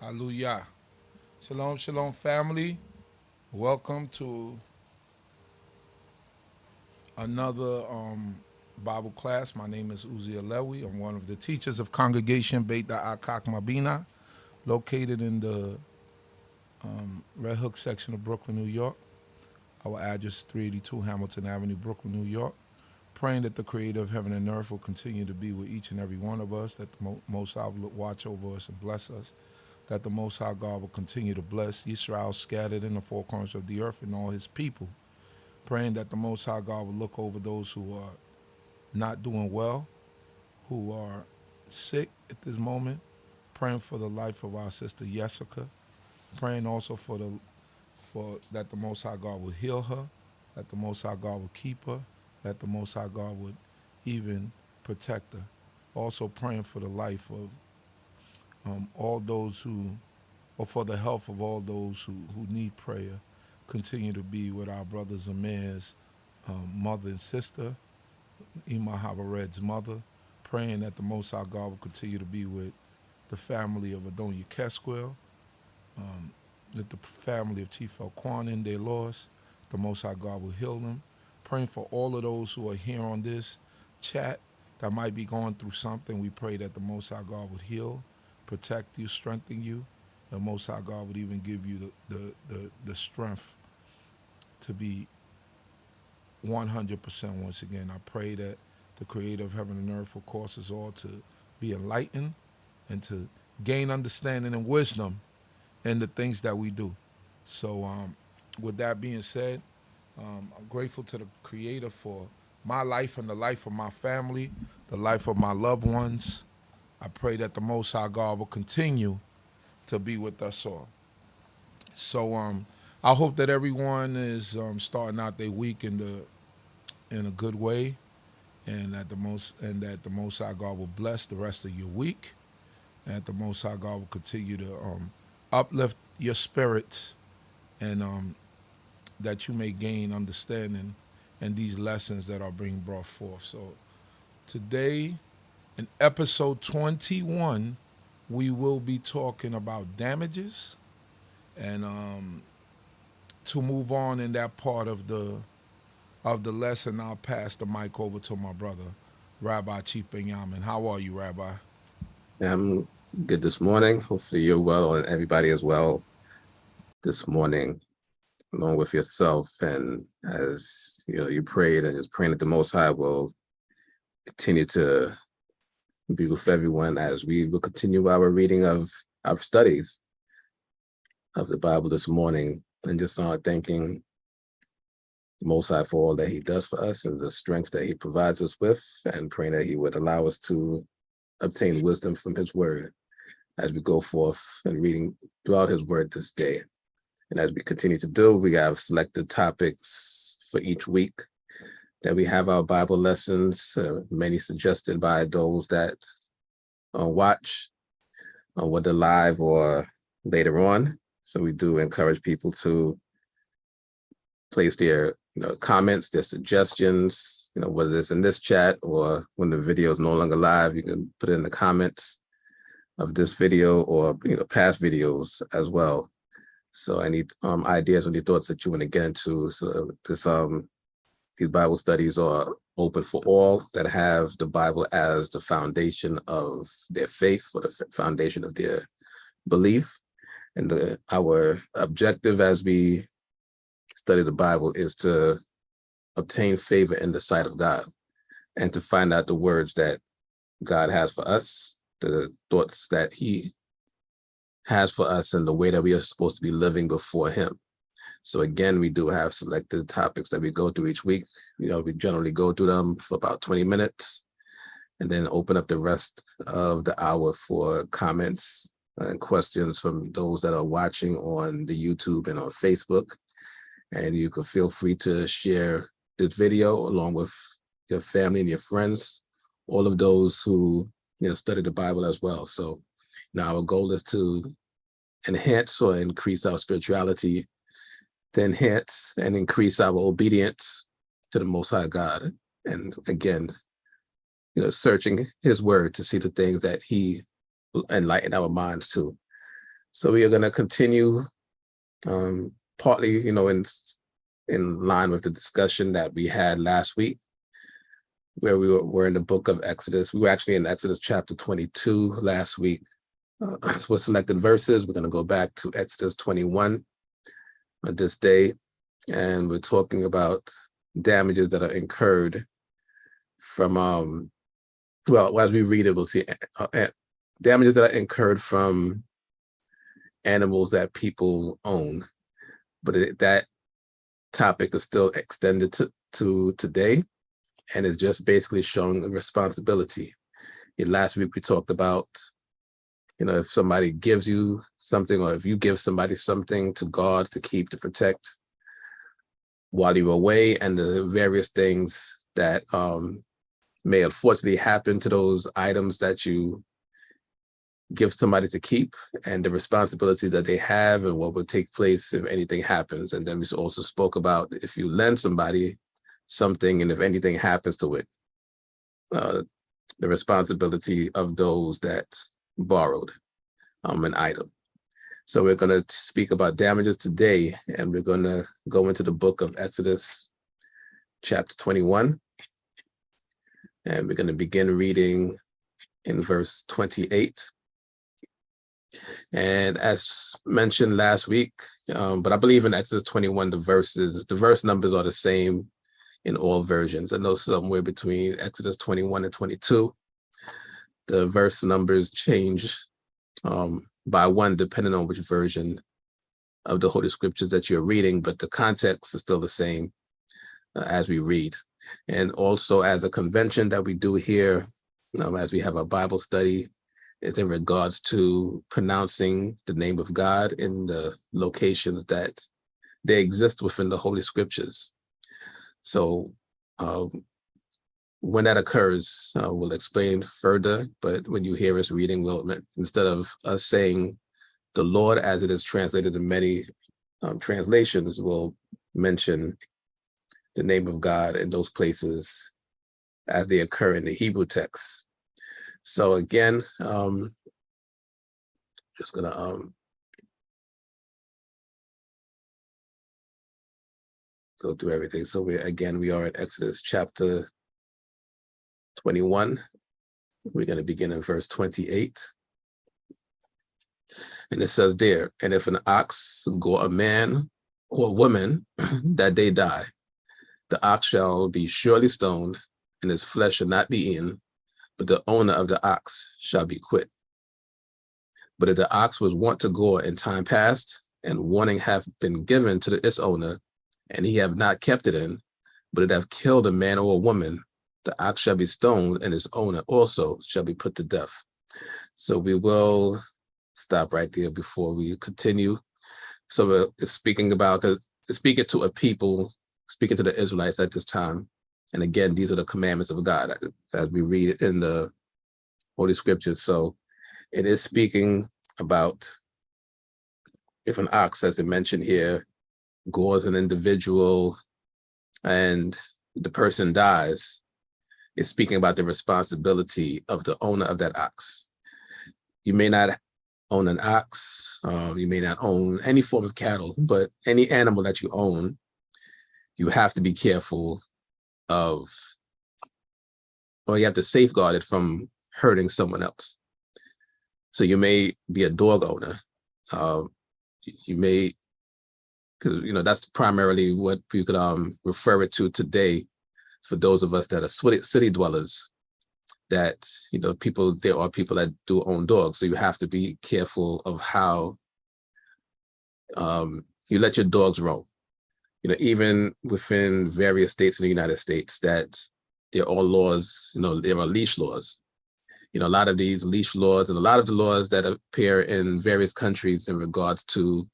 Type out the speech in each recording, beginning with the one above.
Hallelujah. Shalom, shalom, family. Welcome to another Bible class. My name is Uziah Lewy. I'm one of the teachers of Congregation D.C.B, BINAH, located in the Red Hook section of Brooklyn, New York. Our address is 382 Hamilton Avenue, Brooklyn, New York. Praying that the Creator of heaven and earth will continue to be with each and every one of us, that the Most High will watch over us and bless us, that the Most High God will continue to bless Yisrael scattered in the four corners of the earth and all his people. Praying that the Most High God will look over those who are not doing well, who are sick at this moment. Praying for the life of our sister Jessica. Praying also for that the Most High God will heal her, that the Most High God will keep her, that the Most High God would even protect her. Also praying for the life of all those or for the health of all those who need prayer. Continue to be with our brother Zamir's mother and sister, Ima Havared's mother, praying that the Most High God will continue to be with the family of Adonia Kesquel, with the family of Chief Elquan in their loss. The Most High God will heal them. Praying for all of those who are here on this chat that might be going through something. We pray that the Most High God would heal, protect you, strengthen you. The Most High God would even give you the strength to be 100% once again. I pray that the Creator of heaven and earth will cause us all to be enlightened and to gain understanding and wisdom in the things that we do. So with that being said, I'm grateful to the Creator for my life and the life of my family, the life of my loved ones. I pray that the Most High God will continue to be with us all. So I hope that everyone is starting out their week in a good way, and that the Most High God will bless the rest of your week, and that the Most High God will continue to uplift your spirits, and that you may gain understanding in these lessons that are being brought forth. So today, in episode 21, we will be talking about damages, and to move on in that part of the lesson, I'll pass the mic over to my brother, Rabbi Chief Binyamin. How are you, Rabbi? I'm good this morning. Hopefully you're well and everybody is well this morning, along with yourself. And as you prayed and just praying that the Most High will continue to be with everyone as we will continue our reading of our studies of the Bible this morning, and just thanking the Most High for all that he does for us and the strength that he provides us with, and praying that he would allow us to obtain wisdom from his word as we go forth and reading throughout his word this day. And as we continue to do, we have selected topics for each week that we have our Bible lessons, many suggested by those that watch, whether live or later on. So we do encourage people to place their comments, their suggestions, whether it's in this chat or when the video is no longer live, you can put it in the comments of this video or past videos as well. So any ideas or any thoughts that you want to get into. So these Bible studies are open for all that have the Bible as the foundation of their faith or the foundation of their belief. And our objective as we study the Bible is to obtain favor in the sight of God and to find out the words that God has for us, the thoughts that he has for us, and the way that we are supposed to be living before him. So again, we do have selected topics that we go through each week. We generally go through them for about 20 minutes and then open up the rest of the hour for comments and questions from those that are watching on the YouTube and on Facebook. And you can feel free to share this video along with your family and your friends, all of those who study the Bible as well. So now our goal is to enhance or increase our spirituality, to enhance and increase our obedience to the Most High God. And again, searching his word to see the things that he will enlighten our minds to. So we are going to continue partly, in line with the discussion that we had last week, where we're in the book of Exodus. We were actually in Exodus chapter 22 last week. So with selected verses, we're going to go back to Exodus 21 on this day, and we're talking about damages that are incurred from, well, as we read it, we'll see damages that are incurred from animals that people own. But that topic is still extended to today, and it's just basically showing the responsibility. Last week we talked about, if somebody gives you something, or if you give somebody something to guard, to keep, to protect while you're away, and the various things that may unfortunately happen to those items that you give somebody to keep, and the responsibility that they have, and what would take place if anything happens. And then we also spoke about if you lend somebody something, and if anything happens to it, the responsibility of those that borrowed an item. So we're going to speak about damages today, and we're going to go into the book of Exodus chapter 21, and we're going to begin reading in verse 28. And as mentioned last week, but I believe in Exodus 21, the verse numbers are the same in all versions. I know somewhere between Exodus 21 and 22, the verse numbers change by one, depending on which version of the Holy Scriptures that you're reading, but the context is still the same as we read. And also, as a convention that we do here, as we have a Bible study, is in regards to pronouncing the name of God in the locations that they exist within the Holy Scriptures. So when that occurs, we'll explain further, but when you hear us reading, instead of us saying the Lord as it is translated in many translations, we'll mention the name of God in those places as they occur in the Hebrew text. So again, just gonna go through everything. So we are in Exodus chapter 21. We're going to begin in verse 28. And it says there, and if an ox gore a man or a woman, that they die, the ox shall be surely stoned, and his flesh shall not be eaten, but the owner of the ox shall be quit. But if the ox was wont to gore in time past, and warning hath been given to its owner, and he have not kept it in, but it have killed a man or a woman, the ox shall be stoned, and its owner also shall be put to death. So we will stop right there before we continue. So it's speaking to a people, speaking to the Israelites at this time. And again, these are the commandments of God as we read it in the Holy Scriptures. So it is speaking about if an ox, as it mentioned here, gores an individual and the person dies, it's speaking about the responsibility of the owner of that ox. You may not own an ox, you may not own any form of cattle, but any animal that you own, you have to be careful of, or you have to safeguard it from hurting someone else. So you may be a dog owner. You may, because that's primarily what we could refer it to today for those of us that are city dwellers. That there are people that do own dogs, so you have to be careful of how you let your dogs roam. Even within various states in the United States, that there are laws. There are leash laws. A lot of these leash laws and a lot of the laws that appear in various countries in regards to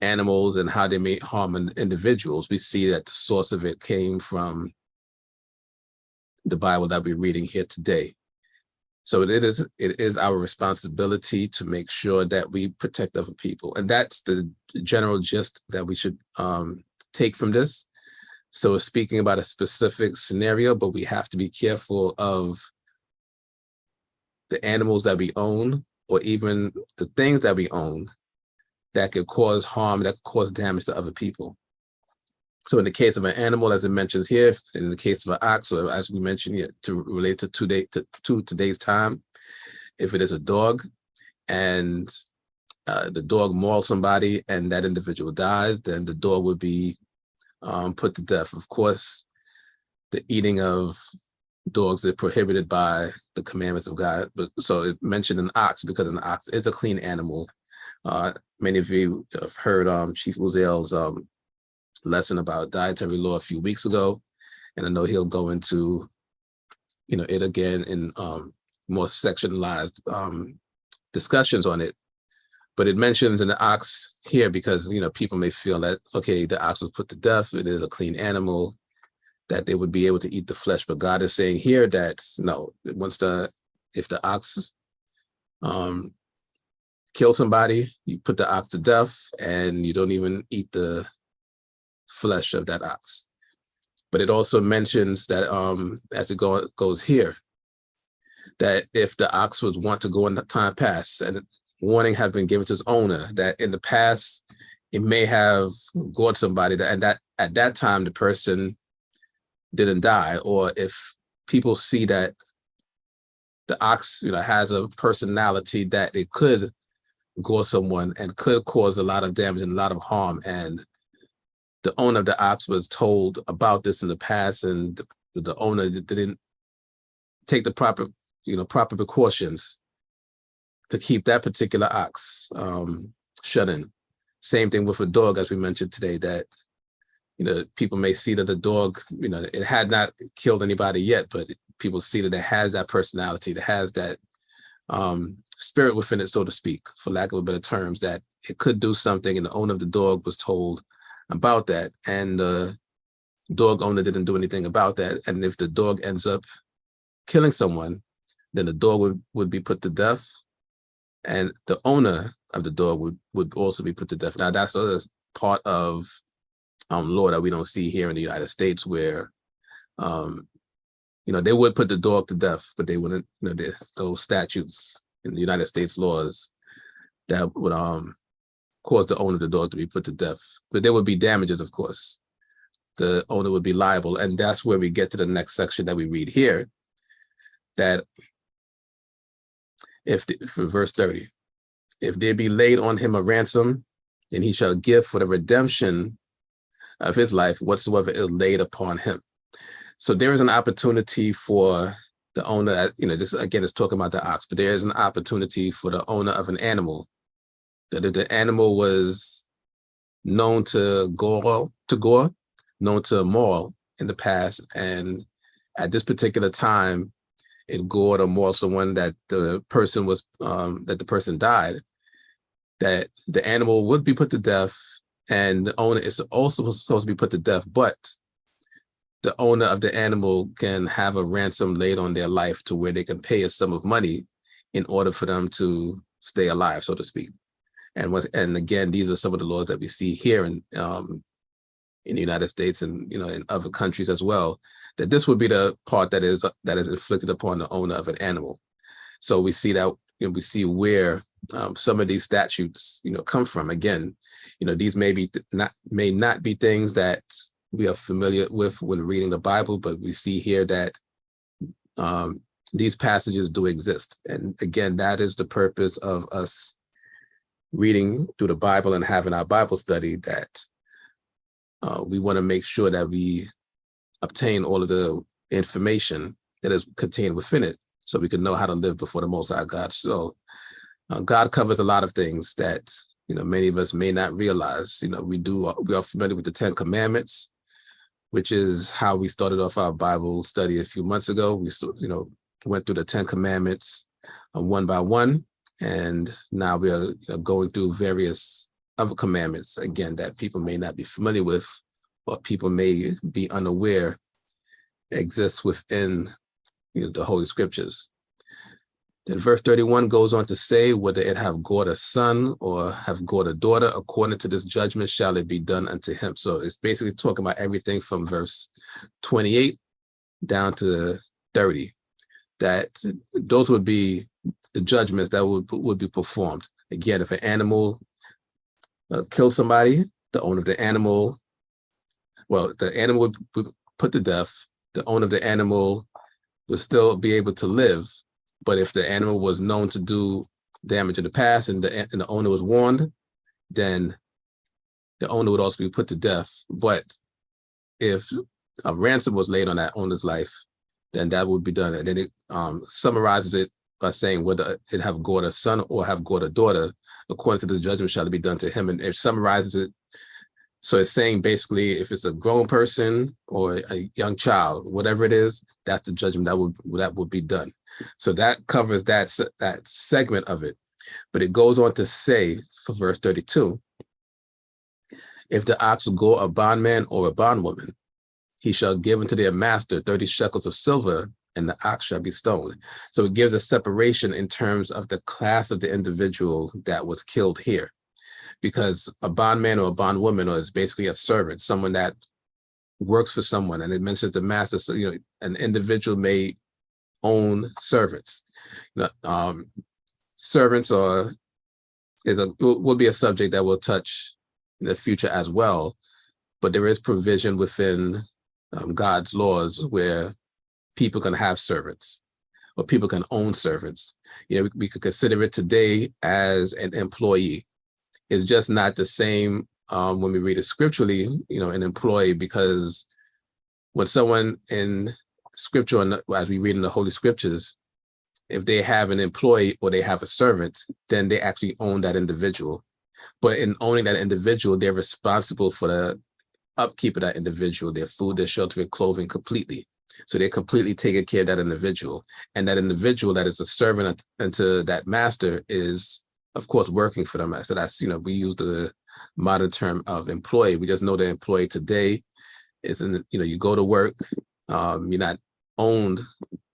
animals and how they may harm individuals, we see that the source of it came from the Bible that we're reading here today. So it is our responsibility to make sure that we protect other people. And that's the general gist that we should take from this. So it's speaking about a specific scenario, but we have to be careful of the animals that we own or even the things that we own that could cause harm, that could cause damage to other people. So in the case of an animal, as it mentions here, in the case of an ox, or as we mentioned here, to relate to today's time, if it is a dog and the dog mauls somebody and that individual dies, then the dog would be put to death. Of course, the eating of dogs is prohibited by the commandments of God. But so it mentioned an ox because an ox is a clean animal. Many of you have heard Chief Uziel's lesson about dietary law a few weeks ago, and I know he'll go into it again in more sectionalized discussions on it. But it mentions an ox here because people may feel that, okay, the ox was put to death, it is a clean animal, that they would be able to eat the flesh. But God is saying here that no, if the ox kill somebody, you put the ox to death and you don't even eat the flesh of that ox. But it also mentions that as it goes here, that if the ox was wont to go in the time past, and warning have been given to its owner that in the past it may have gored somebody, and that at that time the person didn't die, or if people see that the ox has a personality that it could gore someone and could cause a lot of damage and a lot of harm, and the owner of the ox was told about this in the past, and the owner didn't take the proper precautions to keep that particular ox shut in. Same thing with a dog, as we mentioned today, that people may see that the dog, it had not killed anybody yet, but people see that it has that personality, that has that spirit within it, so to speak, for lack of a better terms, that it could do something, and the owner of the dog was told about that, and the dog owner didn't do anything about that. And if the dog ends up killing someone, then the dog would be put to death, and the owner of the dog would also be put to death. Now that's part of law that we don't see here in the United States, where they would put the dog to death, but they wouldn't. There's those statutes in the United States laws that would cause the owner of the dog to be put to death. But there would be damages, of course. The owner would be liable, and that's where we get to the next section that we read here. That for verse 30, if there be laid on him a ransom, then he shall give for the redemption of his life whatsoever is laid upon him. So there is an opportunity for the owner, this again is talking about the ox, but there is an opportunity for the owner of an animal, that if the animal was known to gore, known to maul in the past, and at this particular time it gored or mauled someone, that the person died, that the animal would be put to death, and the owner is also supposed to be put to death, but the owner of the animal can have a ransom laid on their life to where they can pay a sum of money in order for them to stay alive, so to speak. And again, these are some of the laws that we see here in the United States and in other countries as well, that this would be the part that is inflicted upon the owner of an animal. So we see that we see where some of these statutes come from. Again, these may not be things that we are familiar with when reading the Bible, but we see here that these passages do exist. And again, that is the purpose of us reading through the Bible and having our Bible study, that we want to make sure that we obtain all of the information that is contained within it, so we can know how to live before the Most High God. So God covers a lot of things that many of us may not realize. We are familiar with the 10 Commandments, which is how we started off our Bible study a few months ago. We went through the 10 Commandments one by one, and now we are going through various other commandments, again, that people may not be familiar with, or people may be unaware exists within the Holy Scriptures. Then verse 31 goes on to say, whether it have gored a son or have gored a daughter, according to this judgment shall it be done unto him. So it's basically talking about everything from verse 28 down to 30, that those would be the judgments that would be performed. Again, if an animal kills somebody, the owner of the animal, well, the animal would be put to death. The owner of the animal would still be able to live, but if the animal was known to do damage in the past and the owner was warned, then the owner would also be put to death. But if a ransom was laid on that owner's life, then that would be done. And then it summarizes it by saying whether it have got a son or have got a daughter, according to the judgment shall it be done to him. And it summarizes it. So it's saying basically, if it's a grown person or a young child, whatever it is, that's the judgment that would be done. So that covers that segment of it. But it goes on to say for verse 32, if the ox will go a bondman or a bondwoman, he shall give unto their master 30 shekels of silver, and the ox shall be stoned. So it gives a separation in terms of the class of the individual that was killed here. Because a bondman or a bondwoman is basically a servant, someone that works for someone, and it mentions the master. So an individual may own servants. Servants will be a subject that we'll touch in the future as well. But there is provision within God's laws where people can have servants or people can own servants. We could consider it today as an employee. It's just not the same when we read it scripturally, an employee, because when someone in scripture, and as we read in the Holy Scriptures, if they have an employee or they have a servant, then they actually own that individual. But in owning that individual, they're responsible for the upkeep of that individual, their food, their shelter, and clothing completely. So they're completely taking care of that individual. And that individual that is a servant unto that master is, of course, working for them. So that's, we use the modern term of employee. We just know the employee today is you go to work, you're not owned,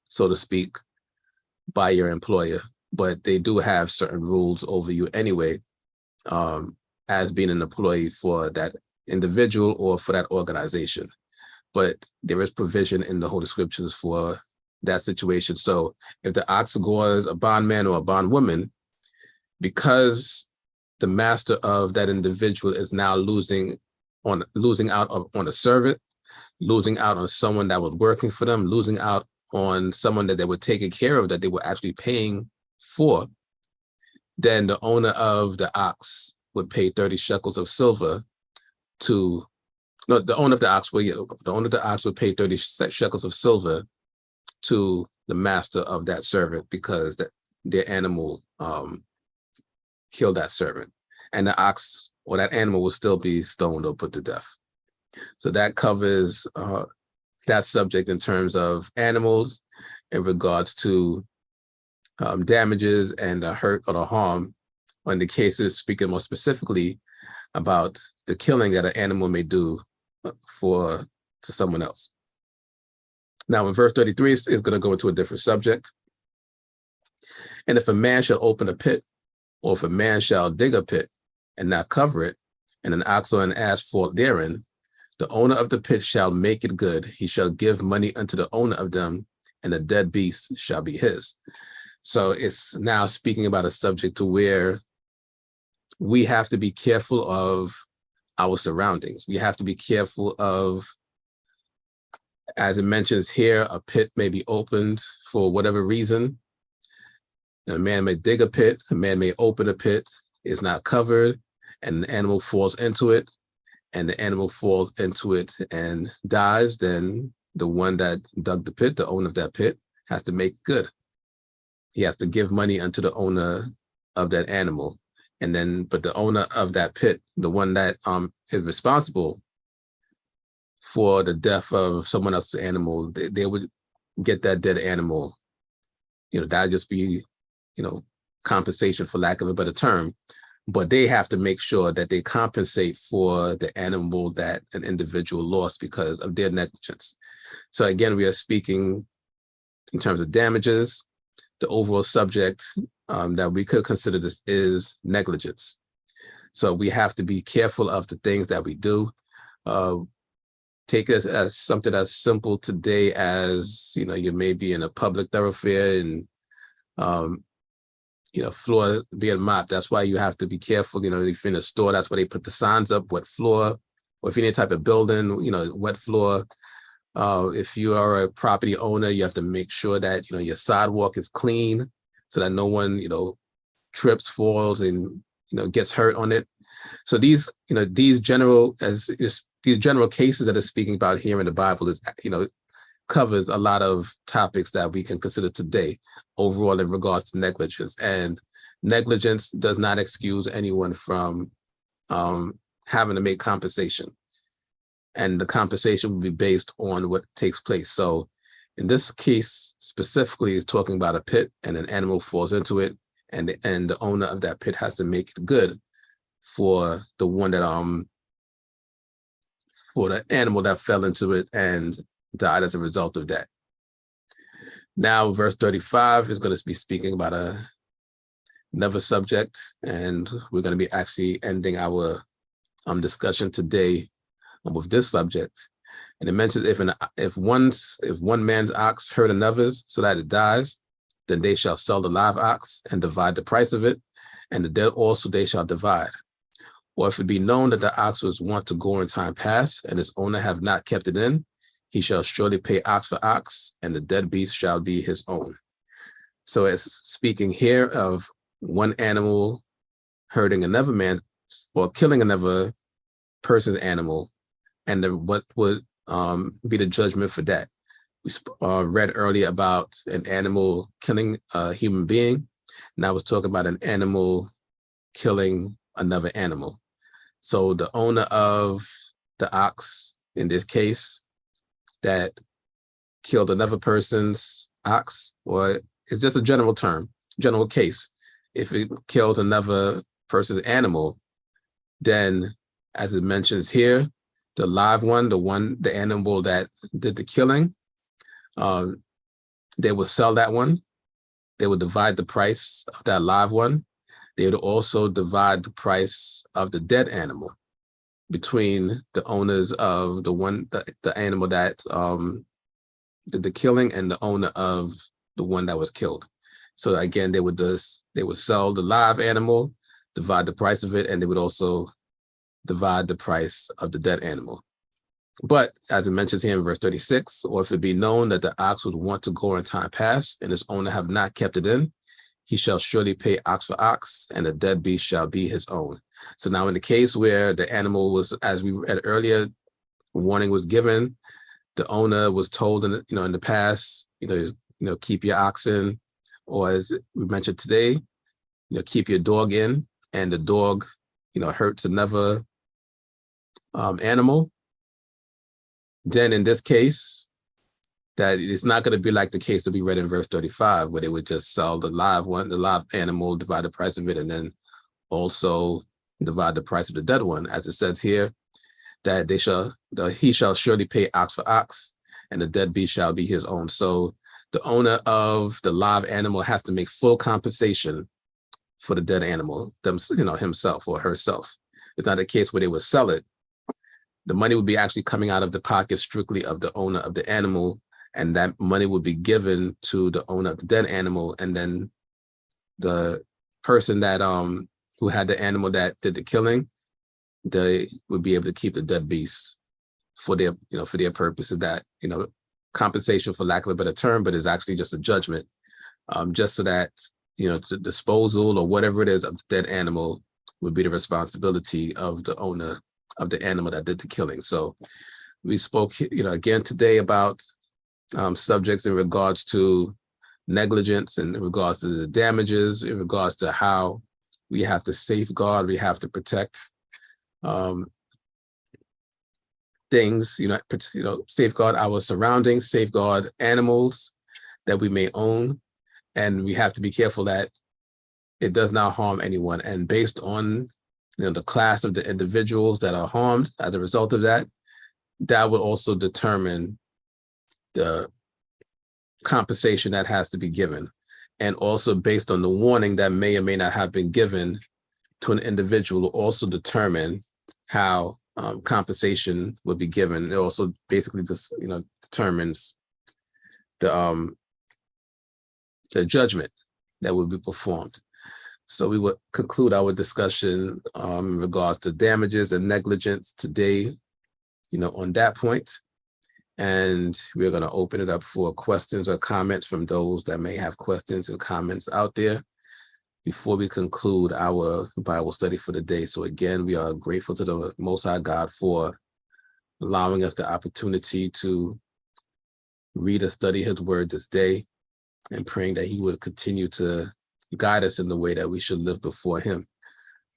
so to speak, by your employer, but they do have certain rules over you anyway, as being an employee for that individual or for that organization. But there is provision in the Holy Scriptures for that situation. So if the ox gores a bondman or a bondwoman, because the master of that individual is now losing out on a servant, losing out on someone that was working for them, losing out on someone that they were taking care of, that they were actually paying for, then the owner of the ox would pay 30 shekels of silver to, no, the owner of the ox would pay 30 shekels of silver to the master of that servant, because their animal killed that servant, and the ox or that animal will still be stoned or put to death. So that covers that subject in terms of animals in regards to damages and the hurt or the harm, or in the cases speaking more specifically about the killing that an animal may do to someone else. Now in verse 33 is going to go into a different subject. And if a man shall open a pit, or if a man shall dig a pit and not cover it, and an ox or an ass fall therein, the owner of the pit shall make it good. He shall give money unto the owner of them, and the dead beast shall be his. So it's now speaking about a subject to where we have to be careful of our surroundings. We have to be careful of, as it mentions here, a pit may be opened for whatever reason. A man may dig a pit, a man may open a pit, it's not covered, and the animal falls into it, and dies, then the one that dug the pit, the owner of that pit, has to make good. He has to give money unto the owner of that animal. But the owner of that pit, the one that is responsible for the death of someone else's animal, they would get that dead animal. That'd just be, compensation, for lack of a better term. But they have to make sure that they compensate for the animal that an individual lost because of their negligence. So again, we are speaking in terms of damages. The overall subject that we could consider this is negligence. So we have to be careful of the things that we do. Take it as something as simple today as, you may be in a public thoroughfare and floor being mopped. That's why you have to be careful. If you're in a store, that's why they put the signs up, wet floor, or if you're in any type of building, wet floor. If you are a property owner, you have to make sure that, your sidewalk is clean so that no one, trips, falls, and, gets hurt on it. So these general cases that are speaking about here in the Bible is, covers a lot of topics that we can consider today overall in regards to negligence. And negligence does not excuse anyone from having to make compensation. And the compensation will be based on what takes place. So in this case specifically, is talking about a pit and an animal falls into it, and the owner of that pit has to make it good for the one that for the animal that fell into it and died as a result of that. Now, verse 35 is going to be speaking about another subject, and we're going to be actually ending our discussion today with this subject. And it mentions if one man's ox hurt another's so that it dies, then they shall sell the live ox and divide the price of it, and the dead also they shall divide. Or if it be known that the ox was wont to go in time past, and its owner have not kept it in, he shall surely pay ox for ox, and the dead beast shall be his own. So it's speaking here of one animal hurting another man's, or killing another person's animal, and what would be the judgment for that. We read earlier about an animal killing a human being. Now I was talking about an animal killing another animal. So the owner of the ox, in this case, that killed another person's ox, or it's just a general term, general case. If it killed another person's animal, then as it mentions here, the live one, the animal that did the killing, they would sell that one. They would divide the price of that live one. They would also divide the price of the dead animal between the owners of the animal that did the killing and the owner of the one that was killed. So again, they would sell the live animal, divide the price of it, and they would also divide the price of the dead animal. But as it mentions here in verse 36, or if it be known that the ox was wont to go in time past, and its owner have not kept it in, he shall surely pay ox for ox, and the dead beast shall be his own. So now in the case where the animal was, as we read earlier, warning was given, the owner was told in the past, keep your oxen, or as we mentioned today, keep your dog in, and the dog, hurts another animal. Then in this case, that it's not going to be like the case that we read in verse 35, where they would just sell the live animal, divide the price of it, and then also divide the price of the dead one. As it says here, that he shall surely pay ox for ox, and the dead beast shall be his own. So the owner of the live animal has to make full compensation for the dead animal, himself or herself. It's not a case where they would sell it. The money would be actually coming out of the pocket strictly of the owner of the animal, and that money would be given to the owner of the dead animal, and then the person that who had the animal that did the killing, they would be able to keep the dead beast for their purpose of that, compensation, for lack of a better term, but it's actually just a judgment, just so that the disposal or whatever it is of the dead animal would be the responsibility of the owner of the animal that did the killing. So we spoke, again today about subjects in regards to negligence, and in regards to the damages, in regards to how we have to safeguard, we have to protect things, safeguard our surroundings, safeguard animals that we may own, and we have to be careful that it does not harm anyone. And based on the class of the individuals that are harmed as a result of that, that will also determine the compensation that has to be given. And also based on the warning that may or may not have been given to an individual will also determine how compensation will be given. It also basically just, determines the judgment that will be performed. So we would conclude our discussion in regards to damages and negligence today, on that point. And we're going to open it up for questions or comments from those that may have questions and comments out there before we conclude our Bible study for the day. So again, we are grateful to the Most High God for allowing us the opportunity to read and study his word this day, and praying that he would continue to guide us in the way that we should live before him.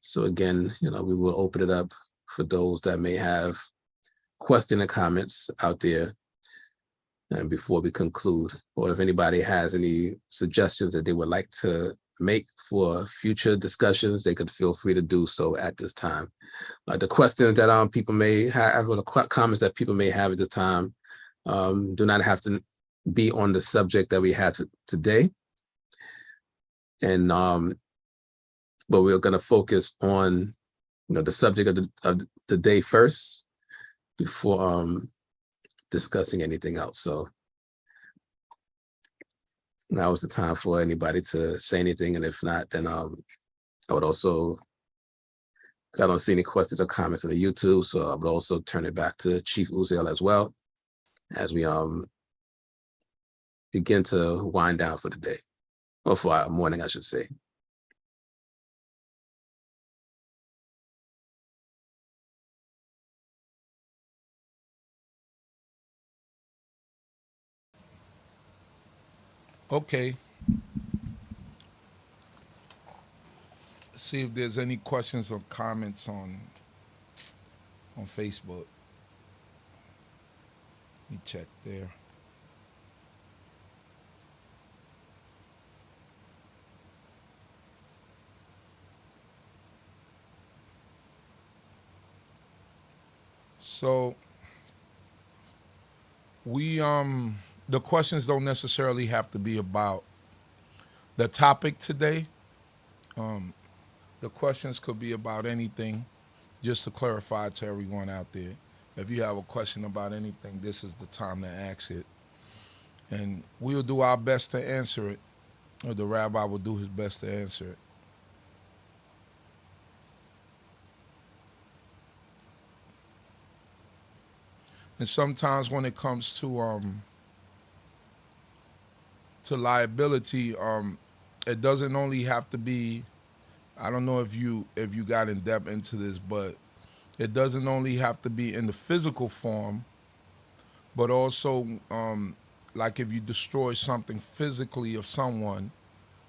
So again, we will open it up for those that may have questions and comments out there, and before we conclude, or if anybody has any suggestions that they would like to make for future discussions, they could feel free to do so at this time. The questions that people may have, or the comments that people may have at this time, do not have to be on the subject that we had today. And but we're going to focus on the subject of the day first before discussing anything else. So now is the time for anybody to say anything, and if not, then I would also, I don't see any questions or comments on the YouTube, so I would also turn it back to Chief Uziel as well, as we begin to wind down for the day, or for our morning, I should say. Okay. See if there's any questions or comments on Facebook. Let me check there. So we the questions don't necessarily have to be about the topic today. The questions could be about anything, just to clarify to everyone out there. If you have a question about anything, this is the time to ask it. And we'll do our best to answer it, or the rabbi will do his best to answer it. And sometimes when it comes to liability, it doesn't only have to be, I don't know if you got in depth into this, but it doesn't only have to be in the physical form, but also like if you destroy something physically of someone,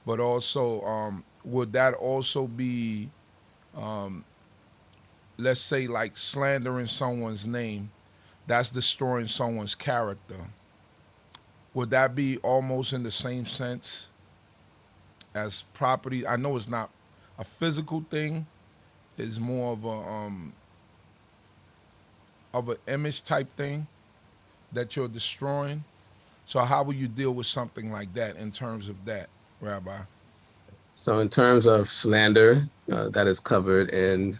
but also would that also be, let's say, like slandering someone's name? That's destroying someone's character. Would that be almost in the same sense as property? I know it's not a physical thing. It's more of an image type thing that you're destroying. So how will you deal with something like that in terms of that, Rabbi? So in terms of slander, that is covered in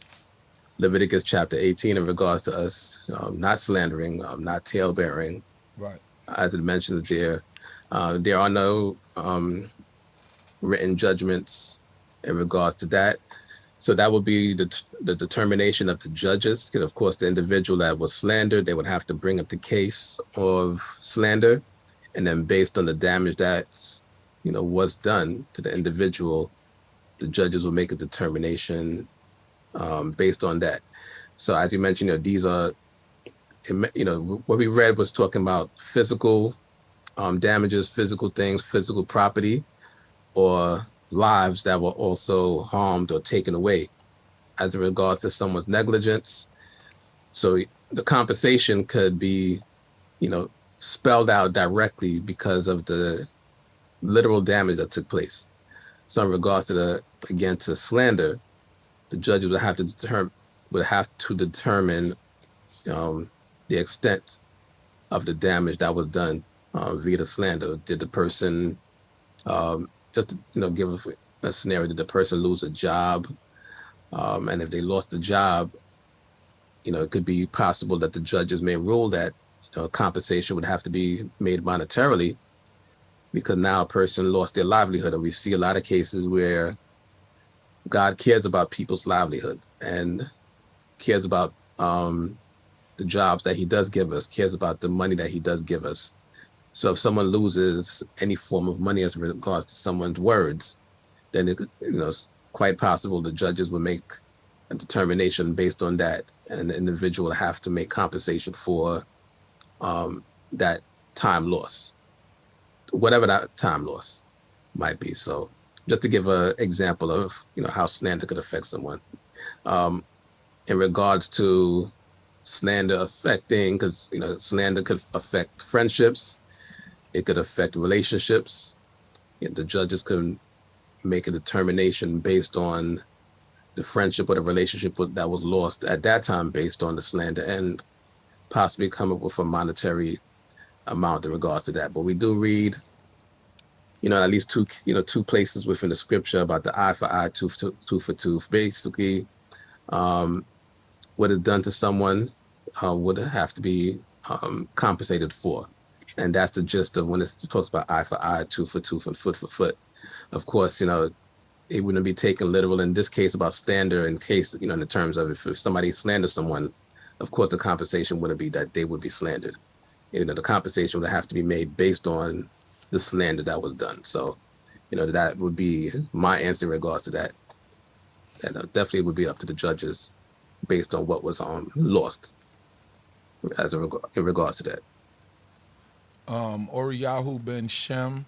Leviticus chapter 18 in regards to us not slandering, not tale-bearing. Right. As it mentions there are no written judgments in regards to that. So that would be the determination of the judges. And of course, the individual that was slandered, they would have to bring up the case of slander. And then based on the damage that, was done to the individual, the judges will make a determination based on that. So as you mentioned, these are, what we read was talking about physical damages, physical things, physical property, or lives that were also harmed or taken away as in regards to someone's negligence. So the compensation could be, spelled out directly because of the literal damage that took place. So in regards to to slander, the judges would have to determine the extent of the damage that was done via the slander. Did the person, just to, give a scenario, did the person lose a job? And if they lost the job, it could be possible that the judges may rule that compensation would have to be made monetarily, because now a person lost their livelihood. And we see a lot of cases where God cares about people's livelihood and cares about the jobs that he does give us, cares about the money that he does give us. So if someone loses any form of money as regards to someone's words, then it's quite possible the judges will make a determination based on that, and the individual will have to make compensation for that time loss, whatever that time loss might be. So just to give an example of how slander could affect someone. In regards to slander affecting, because slander could affect friendships, it could affect relationships. The judges can make a determination based on the friendship or the relationship that was lost at that time based on the slander, and possibly come up with a monetary amount in regards to that. But we do read, at least two places within the scripture about the eye for eye, tooth for tooth. Basically, what is done to someone would have to be compensated for. And that's the gist of when it talks about eye for eye, tooth for tooth, and foot for foot. Of course, it wouldn't be taken literal in this case about slander, in case, in the terms of if somebody slanders someone, of course, the compensation wouldn't be that they would be slandered. The compensation would have to be made based on the slander that was done. So, that would be my answer in regards to that. That definitely would be up to the judges based on what was lost in regards to that. Oriyahu Ben Shem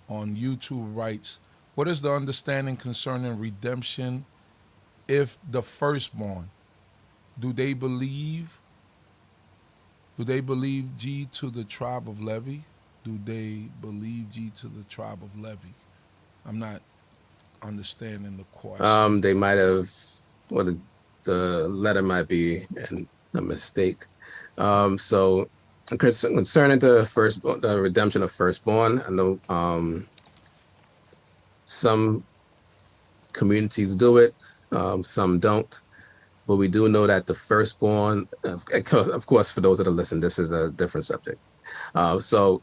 on YouTube writes, what is the understanding concerning redemption if the firstborn? Do they believe G to the tribe of Levi? Do they believe G to the tribe of Levi? I'm not understanding the question. They might have, the letter might be a mistake. So concerning the redemption of firstborn, I know some communities do it, some don't. But we do know that the firstborn, of course, for those that are listening, this is a different subject. So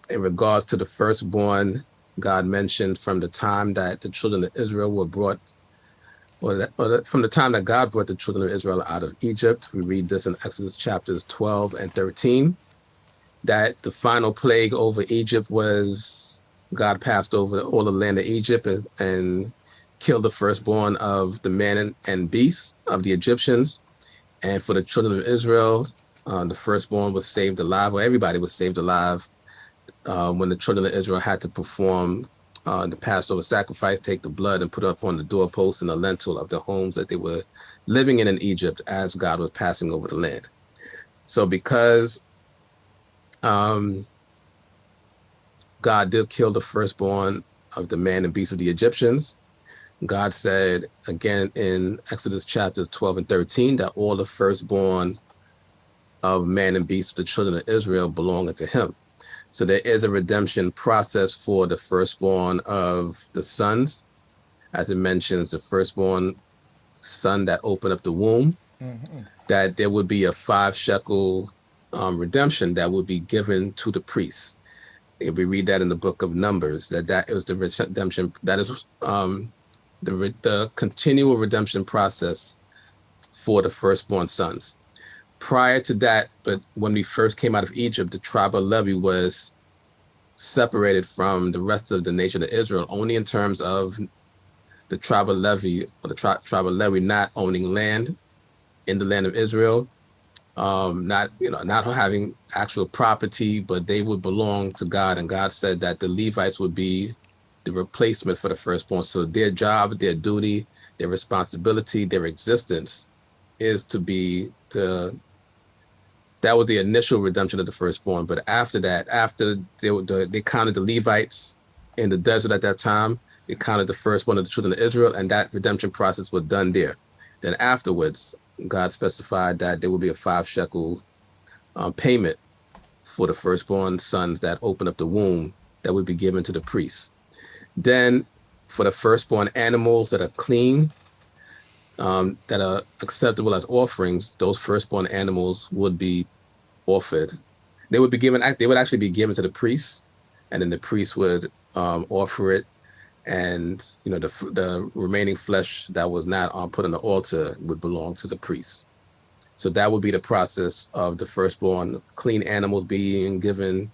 in regards to the firstborn, God mentioned from the time that the children of Israel were brought, from the time that God brought the children of Israel out of Egypt, we read this in Exodus chapters 12 and 13, that the final plague over Egypt was God passed over all the land of Egypt and killed the firstborn of the man and beast of the Egyptians. And for the children of Israel, the firstborn was saved alive, or everybody was saved alive when the children of Israel had to perform the Passover sacrifice, take the blood and put it up on the doorpost and the lintel of the homes that they were living in Egypt as God was passing over the land. So because God did kill the firstborn of the man and beast of the Egyptians, God said again in Exodus chapters 12 and 13 that all the firstborn of man and beast of the children of Israel belong unto him. So there is a redemption process for the firstborn of the sons. As it mentions, the firstborn son that opened up the womb, that there would be a 5 shekel redemption that would be given to the priests. If we read that in the book of Numbers, that is the redemption, that is the continual redemption process for the firstborn sons. Prior to that, but when we first came out of Egypt, the tribe of Levi was separated from the rest of the nation of Israel only in terms of the tribe of Levi, or the tribe of Levi not owning land in the land of Israel, not having actual property, but they would belong to God. And God said that the Levites would be the replacement for the firstborn. So their job, their duty, their responsibility, their existence is to be that was the initial redemption of the firstborn. But after that, after they counted the Levites in the desert at that time, they counted the firstborn of the children of Israel, and that redemption process was done there. Then afterwards, God specified that there would be a 5 shekel payment for the firstborn sons that opened up the womb that would be given to the priests. Then for the firstborn animals that are clean, that are acceptable as offerings, those firstborn animals would be offered. They would actually be given to the priests, and then the priest would offer it and the remaining flesh that was not put on the altar would belong to the priest. So that would be the process of the firstborn clean animals being given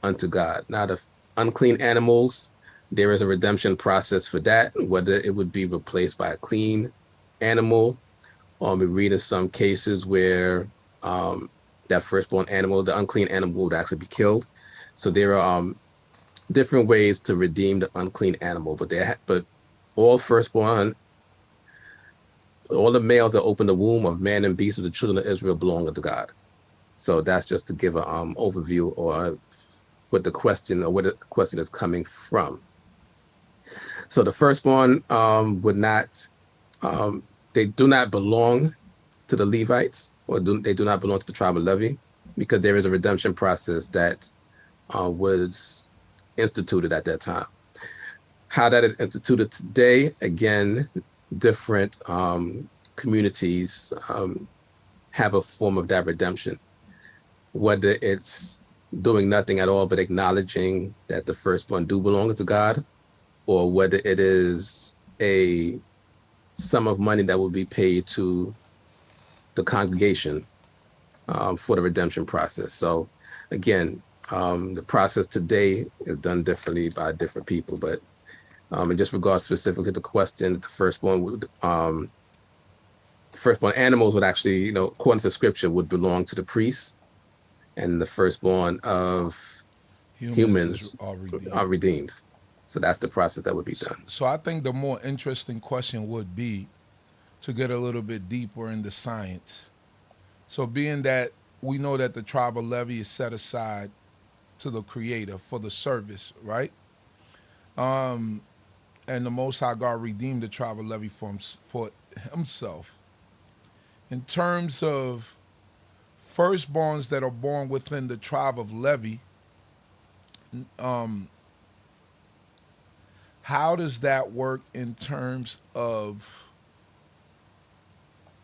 unto God. Now the unclean animals, there is a redemption process for that, whether it would be replaced by a clean animal. We read in some cases where that firstborn animal, the unclean animal, would actually be killed. So there are different ways to redeem the unclean animal, but all firstborn, all the males that open the womb of man and beast of the children of Israel belong unto God. So that's just to give an overview or what the question is coming from. So the firstborn would not, they do not belong to the Levites, or they do not belong to the tribe of Levi, because there is a redemption process that was instituted at that time. How that is instituted today, again, different communities have a form of that redemption, whether it's doing nothing at all but acknowledging that the firstborn do belong to God, or whether it is a sum of money that will be paid to the congregation for the redemption process. So again, the process today is done differently by different people, but in just regards specifically to the question, the firstborn animals would actually, according to scripture, would belong to the priests, and the firstborn of humans are redeemed. So that's the process that would be done. So I think the more interesting question would be to get a little bit deeper into science. So being that we know that the tribe of Levi is set aside to the Creator for the service, right? And the Most High God redeemed the tribe of Levi for himself. In terms of firstborns that are born within the tribe of Levi, how does that work in terms of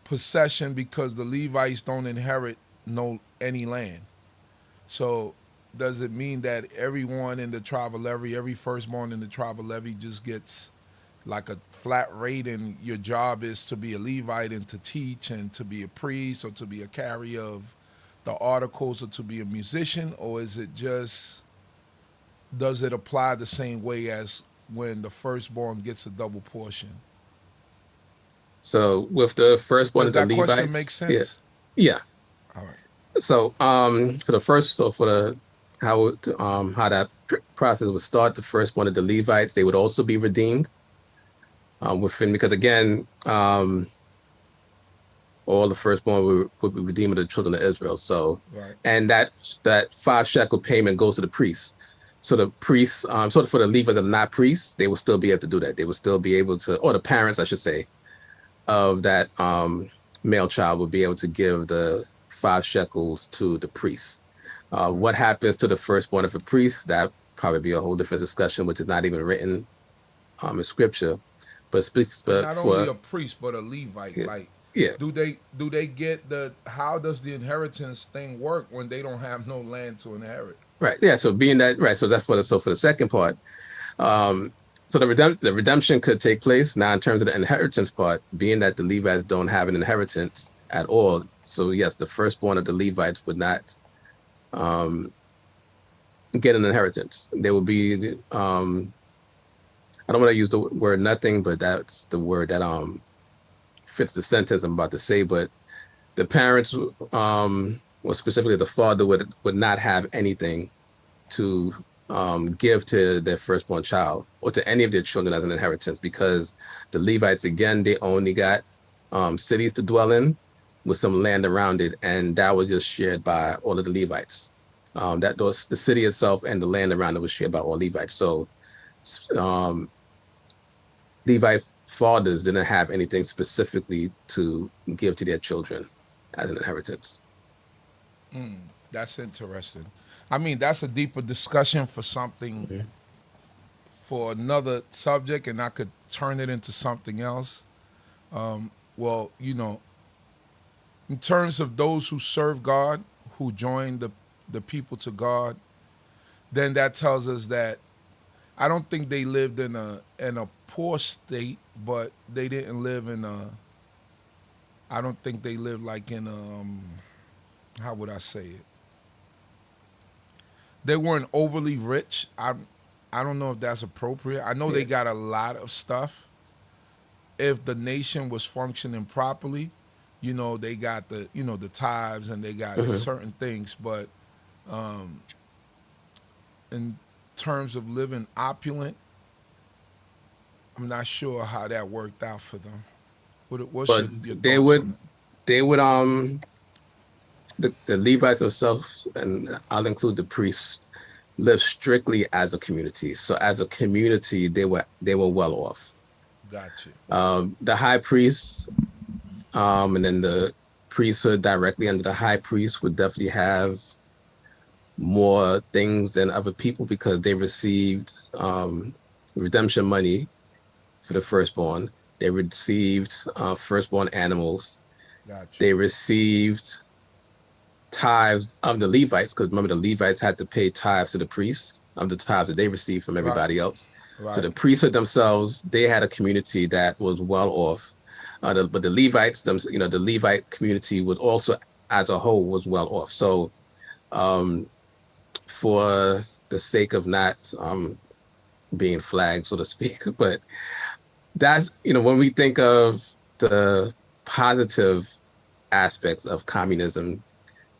possession? Because the Levites don't inherit any land. So does it mean that everyone in the tribe of Levi, every firstborn in the tribe of Levi, just gets like a flat rate, and your job is to be a Levite and to teach and to be a priest or to be a carrier of the articles or to be a musician? Or is it just, does it apply the same way as when the firstborn gets a double portion? So with the firstborn of the Levites, question make sense? Yeah. All right. So how that process would start, the firstborn of the Levites, they would also be redeemed within, because again, all the firstborn would be redeemed of the children of Israel. So, Right. And that 5 shekel payment goes to the priests. So the priests, for the Levites that are not priests, they will still be able to do that. They will still be able to, or the parents, I should say, of that male child will be able to give the 5 shekels to the priest. What happens to the firstborn of a priest? That probably be a whole different discussion, which is not even written in scripture. But not only a priest but a Levite, do they get how does the inheritance thing work when they don't have no land to inherit? Right. Yeah. So being that, right. So that's for the second part. So the redemption could take place. Now, in terms of the inheritance part, being that the Levites don't have an inheritance at all, so yes, the firstborn of the Levites would not get an inheritance. There would be, I don't want to use the word nothing, but that's the word that fits the sentence I'm about to say. But the parents, or specifically the father, would not have anything to give to their firstborn child or to any of their children as an inheritance, because the Levites, again, they only got cities to dwell in with some land around it, and that was just shared by all of the Levites. The city itself and the land around it was shared by all Levites. So Levite fathers didn't have anything specifically to give to their children as an inheritance. That's interesting. I mean, that's a deeper discussion for something, for another subject, and I could turn it into something else. Well, in terms of those who serve God, who join the people to God, then that tells us that I don't think they lived in a poor state, but they didn't live in a. I don't think they lived like in how would I say it? They weren't overly rich. I don't know if that's appropriate. I know Yeah. they got a lot of stuff. If the nation was functioning properly, they got the tithes and they got Hmm. certain things, but in terms of living opulent, I'm not sure how that worked out for them. What's But your they thoughts on would it? they would the Levites themselves, and I'll include the priests, live strictly as a community. So as a community, they were well off. Gotcha. The high priests, and then the priesthood directly under the high priest would definitely have more things than other people because they received redemption money for the firstborn. They received firstborn animals. Gotcha. They received tithes of the Levites, because remember the Levites had to pay tithes to the priests of the tithes that they received from Right. everybody else. So Right. the priesthood themselves, they had a community that was well off. But the Levites, the Levite community was also, as a whole, was well off. So um, for the sake of not being flagged, so to speak, but that's, when we think of the positive aspects of communism,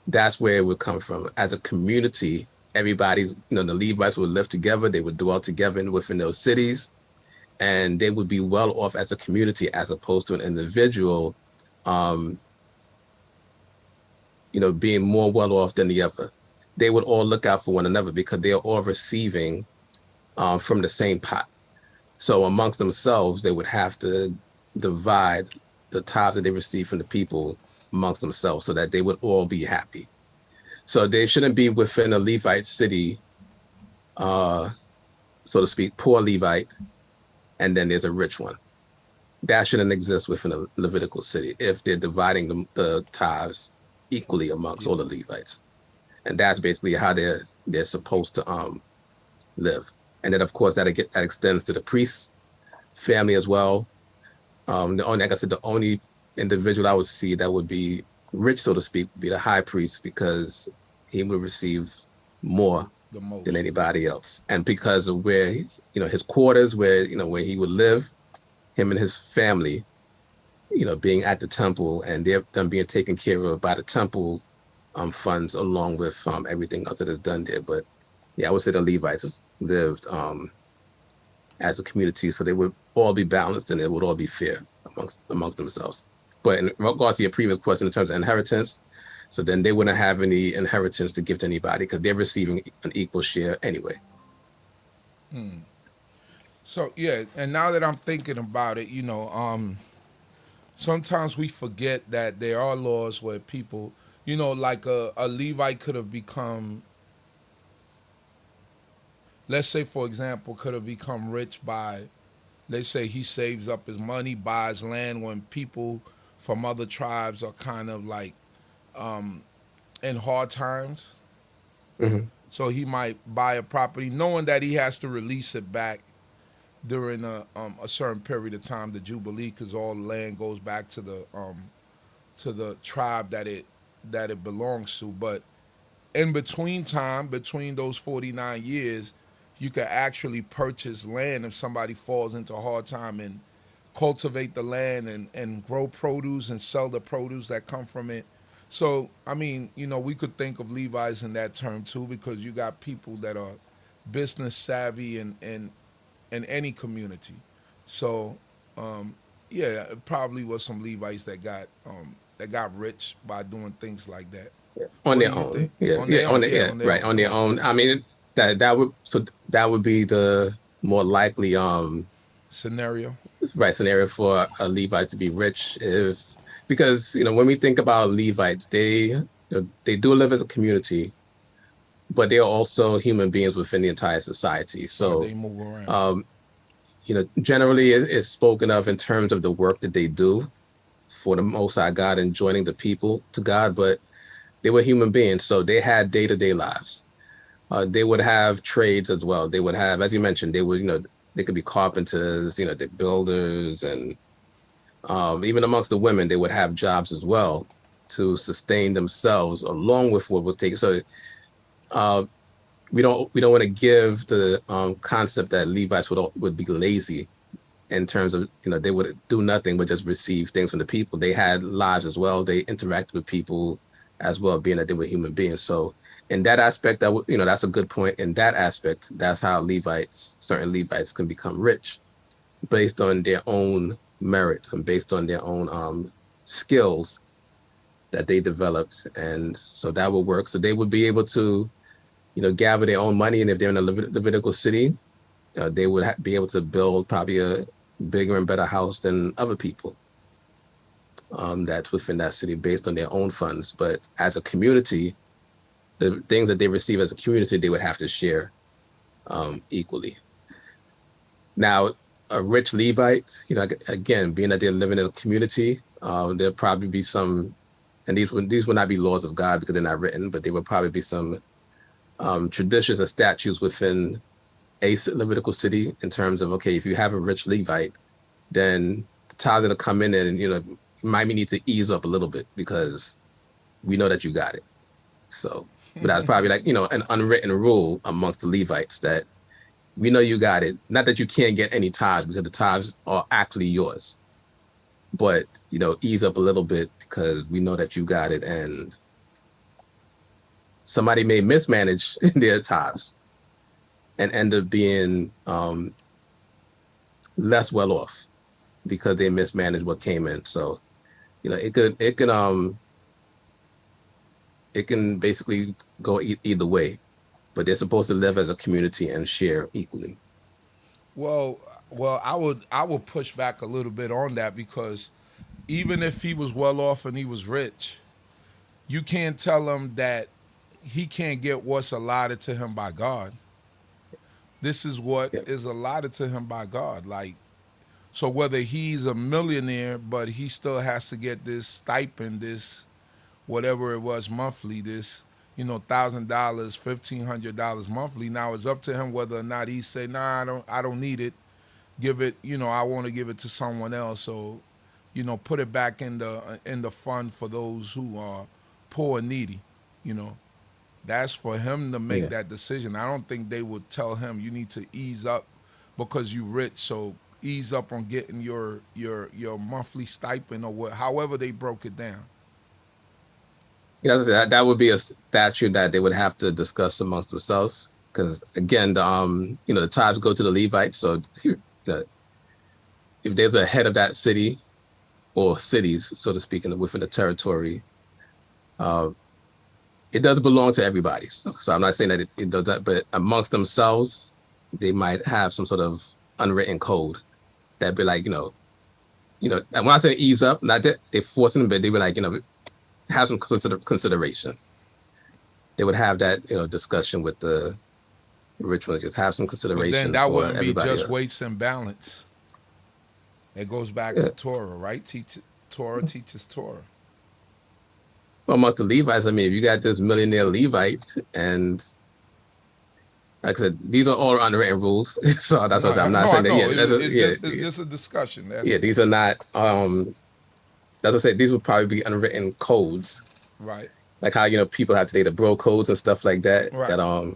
that's where it would come from. As a community, everybody's, the Levites would live together, they would dwell together within those cities, and they would be well off as a community as opposed to an individual, um, being more well off than the other. They would all look out for one another because they're all receiving from the same pot. So amongst themselves, they would have to divide the tithes that they receive from the people amongst themselves so that they would all be happy. So they shouldn't be within a Levite city, uh, so to speak, poor Levite, and then there's a rich one. That shouldn't exist within a Levitical city if they're dividing the tithes equally amongst all the Levites. And that's basically how they're supposed to live. And then of course that extends to the priest's family as well. Like I said, the only individual I would see that would be rich, so to speak, would be the high priest because he would receive more The most. than anybody else. And because of where, his quarters, where he would live, him and his family, being at the temple and them being taken care of by the temple funds along with everything else that is done there. But yeah, I would say the Levites lived as a community, so they would all be balanced and it would all be fair amongst themselves. But in regards to your previous question in terms of inheritance, so then they wouldn't have any inheritance to give to anybody because they're receiving an equal share anyway. So yeah, and now that I'm thinking about it, sometimes we forget that there are laws where people, like a Levite could have become, let's say for example, could have become rich by, let's say he saves up his money, buys land when people from other tribes are kind of like in hard times. Mm-hmm. So he might buy a property knowing that he has to release it back during a certain period of time, the Jubilee, because all land goes back to the tribe that it belongs to. But in between time, between those 49 years, you can actually purchase land if somebody falls into a hard time and cultivate the land and grow produce and sell the produce that come from it. So, I mean, we could think of Levi's in that term too, because you got people that are business savvy in any community. So, yeah, it probably was some Levites that got rich by doing things like that. On What do their you think? own, yeah, On yeah, their own, yeah, on their right, own, on their yeah. own. I mean, that would be the more likely Scenario. right scenario for a Levite to be rich if because when we think about Levites, they do live as a community, but they are also human beings within the entire society. Right, So they move around. um, generally it's spoken of in terms of the work that they do for the Most High God and joining the people to God, but they were human beings, so they had day-to-day lives. They would have trades as well. They would have, as you mentioned, they would, they could be carpenters, the builders, and even amongst the women, they would have jobs as well to sustain themselves along with what was taken. So uh, we don't want to give the concept that Levites would be lazy in terms of, they would do nothing but just receive things from the people. They had lives as well. They interacted with people as well, being that they were human beings. So in that aspect, that's a good point. In that aspect, that's how certain Levites can become rich based on their own merit and based on their own skills that they developed. And so that would work. So they would be able to, gather their own money. And if they're in a Levitical city, they would be able to build probably a bigger and better house than other people that's within that city based on their own funds. But as a community, the things that they receive as a community, they would have to share equally. Now, a rich Levite, again, being that they're living in a community, there'll probably be some, and these would not be laws of God because they're not written, but there would probably be some traditions and statutes within a Levitical city in terms of, okay, if you have a rich Levite, then the tithes that come in and, you might need to ease up a little bit because we know that you got it. So, but that's probably like, an unwritten rule amongst the Levites that we know you got it. Not that you can't get any tithes because the tithes are actually yours, but, ease up a little bit because we know that you got it. And somebody may mismanage their tithes and end up being less well off because they mismanaged what came in. So, it can basically go either way, but they're supposed to live as a community and share equally. Well, I would push back a little bit on that because even if he was well off and he was rich, you can't tell him that he can't get what's allotted to him by God. This is what Yeah. is allotted to him by God. Like, so whether he's a millionaire, but he still has to get this stipend, this whatever it was monthly, this $1,000, $1,500 monthly. Now it's up to him whether or not he say, nah, I don't need it. Give it, I want to give it to someone else. So, put it back in the fund for those who are poor and needy. You know, that's for him to make Yeah. that decision. I don't think they would tell him you need to ease up because you rich. So ease up on getting your monthly stipend or what, however they broke it down. That would be a statute that they would have to discuss amongst themselves. Because again, the tithes go to the Levites. So if there's a head of that city or cities, so to speak, within the territory, it does belong to everybody. So I'm not saying that it does that, but amongst themselves, they might have some sort of unwritten code that'd be like, and when I say ease up, not that they're forcing them, but they be like, have some consideration. They would have that, discussion with the rich ones, just have some But then consideration that for wouldn't be everybody just else. weights and balance. It goes back Yeah. to Torah, right? Torah teaches Torah. Well, amongst the Levites, I mean, if you got this millionaire Levite, and like I said, these are all unwritten rules. So that's what I'm not No, I saying that. know. Yeah, It's just a discussion. yeah. These are not. That's what I say. These would probably be unwritten codes, Right. like how people have today the bro codes and stuff like that. Right. That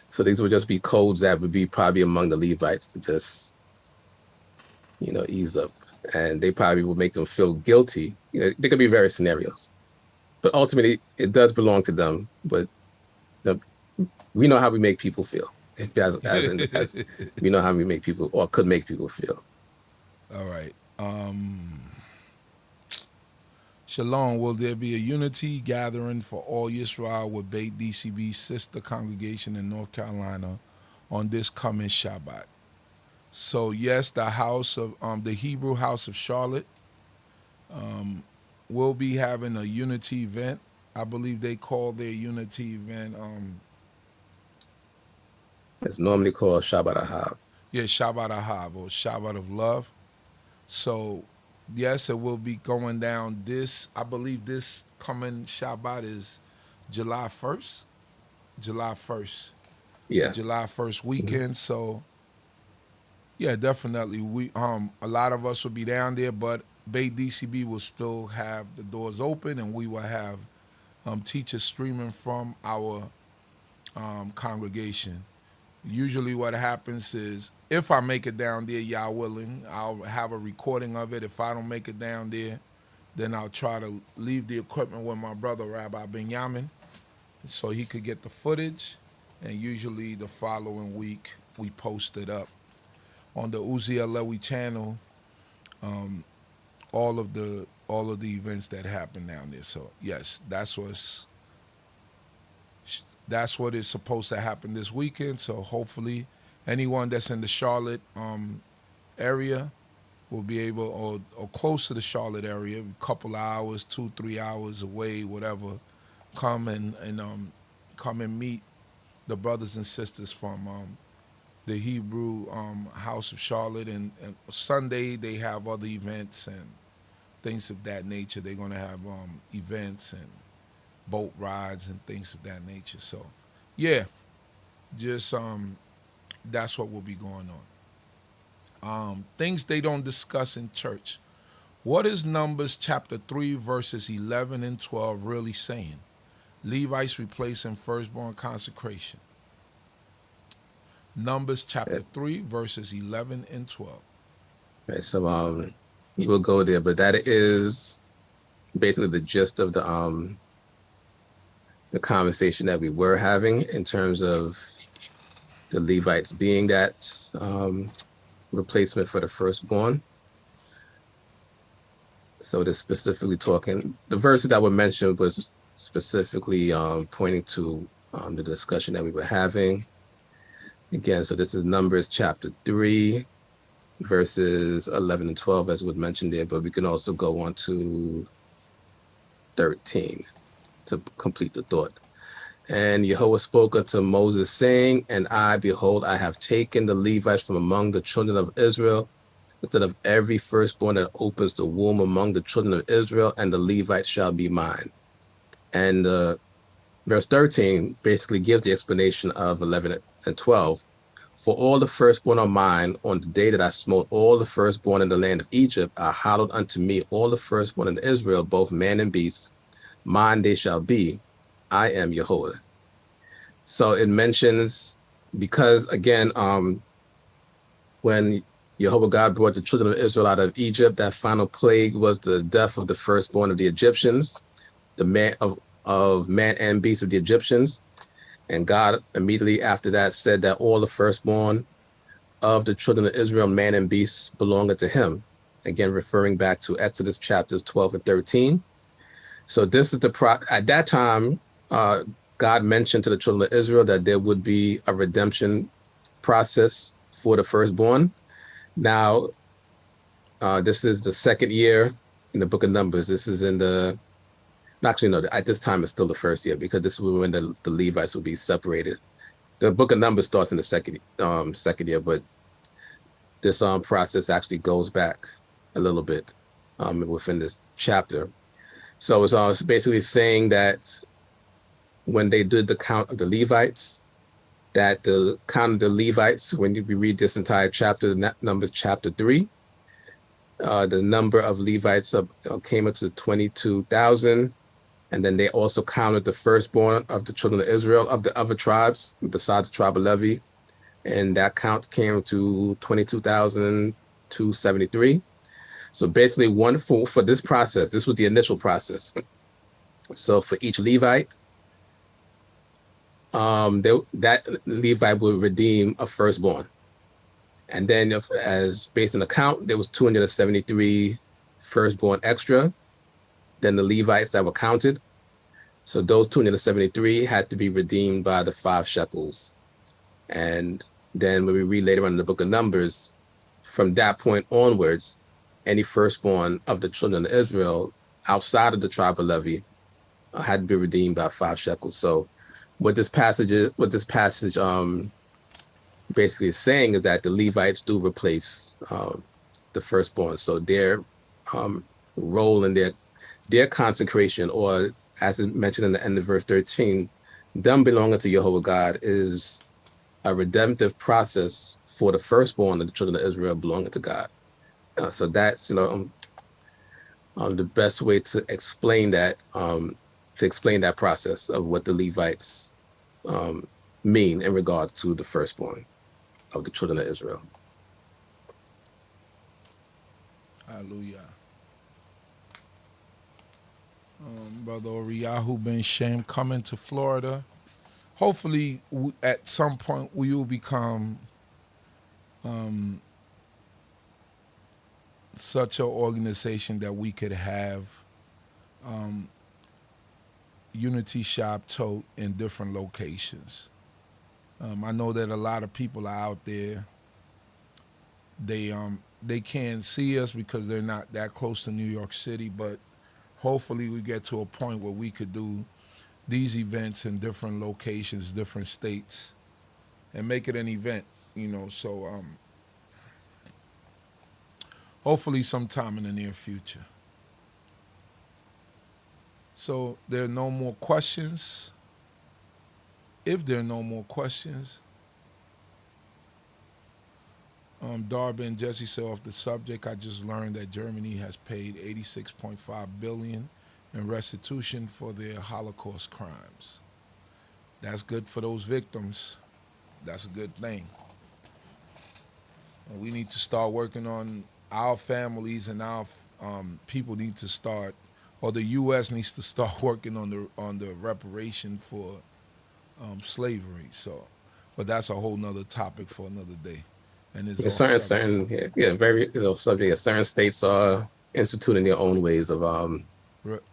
so these would just be codes that would be probably among the Levites to just ease up, and they probably will make them feel guilty. There could be various scenarios, but ultimately it does belong to them. But we know how we make people feel. As we know how we make people or could make people feel. All right. Shalom. Will there be a unity gathering for all Yisrael with Beit D.C.B sister congregation in North Carolina on this coming Shabbat? So yes, the house of the Hebrew House of Charlotte will be having a unity event. I believe they call their unity event It's normally called Shabbat Ahav. yeah, Shabbat Ahav or Shabbat of Love. So yes, it will be going down this, I believe this coming Shabbat is July 1st. July 1st, the Yeah. July 1st Mhm. weekend. So yeah, definitely. We a lot of us will be down there, but Bay D.C.B will still have the doors open, and we will have teachers streaming from our congregation. Usually, what happens is if I make it down there, y'all willing, I'll have a recording of it. If I don't make it down there, then I'll try to leave the equipment with my brother Rabbi Binyamin, so he could get the footage. And usually, the following week, we post it up on the Uziah Lewy channel, all of the events that happen down there. So yes, that's what is supposed to happen this weekend. So hopefully, anyone that's in the Charlotte area will be able, or close to the Charlotte area, a couple of hours, 2-3 hours away, whatever, come and meet the brothers and sisters from the Hebrew House of Charlotte. And Sunday they have other events and things of that nature. They're going to have events and boat rides and things of that nature. So, yeah, just that's what will be going on. Things they don't discuss in church. What is Numbers chapter 3, verses 11 and 12 really saying? Levites replacing firstborn consecration. Numbers Yeah. chapter 3, verses 11 and 12. Right. So we'll go there, but that is basically the gist of the conversation that we were having in terms of the Levites being that replacement for the firstborn. So they're specifically talking, the verses that were mentioned was specifically pointing to the discussion that we were having. Again, so this is Numbers chapter 3, verses 11 and 12, as was mentioned there, but we can also go on to 13 to complete the thought. And Yahweh spoke unto Moses, saying, And I, behold, I have taken the Levites from among the children of Israel, instead of every firstborn that opens the womb among the children of Israel, and the Levites shall be mine. And verse 13 basically gives the explanation of 11 and 12. For all the firstborn are mine. On the day that I smote all the firstborn in the land of Egypt, are hallowed unto me all the firstborn in Israel, both man and beast. Mine they shall be. I am Yahweh. So it mentions, because again, when Jehovah God brought the children of Israel out of Egypt, that final plague was the death of the firstborn of the Egyptians, the man of man and beast of the Egyptians. And God immediately after that said that all the firstborn of the children of Israel, man and beast, belonged to him. Again, referring back to Exodus chapters 12 and 13. So this is at that time, God mentioned to the children of Israel that there would be a redemption process for the firstborn. Now, this is the second year in the book of Numbers. This is actually, no, at this time it's still the first year, because this is when the Levites will be separated. The book of Numbers starts in the second year, but this process actually goes back a little bit within this chapter. So it's basically saying that when they did the count of the Levites, that the count of the Levites, when we read this entire chapter, Numbers chapter 3, the number of Levites came up to 22,000. And then they also counted the firstborn of the children of Israel of the other tribes, besides the tribe of Levi. And that count came to 22,273. So basically for this process, this was the initial process. So for each Levite, that Levite would redeem a firstborn. And then as based on the count, there was 273 firstborn extra than the Levites that were counted. So those 273 had to be redeemed by the 5 shekels. And then when we read later on in the book of Numbers, from that point onwards, any firstborn of the children of Israel outside of the tribe of Levi had to be redeemed by 5 shekels. So what this passage basically is saying is that the Levites do replace the firstborn. So their role in their consecration, or as it mentioned in the end of verse 13, them belonging to Jehovah God is a redemptive process for the firstborn of the children of Israel belonging to God. So that's, the best way to explain that process of what the Levites mean in regards to the firstborn of the children of Israel. Hallelujah. Brother Oriyahu Ben Shem coming to Florida. Hopefully, at some point, we will become such an organization that we could have Unity Shop tote in different locations. I know that a lot of people are out there. They can't see us because they're not that close to New York City, but hopefully we get to a point where we could do these events in different locations, different states, and make it an event, so hopefully sometime in the near future. So there are no more questions. If there are no more questions, Darby and Jesse said off the subject, I just learned that Germany has paid $86.5 billion in restitution for their Holocaust crimes. That's good for those victims. That's a good thing. And we need to start working on our families, and our people need to start, or the U.S. needs to start working on the reparation for slavery. So, but that's a whole nother topic for another day. And it's Certain very subject. Certain states are instituting their own ways of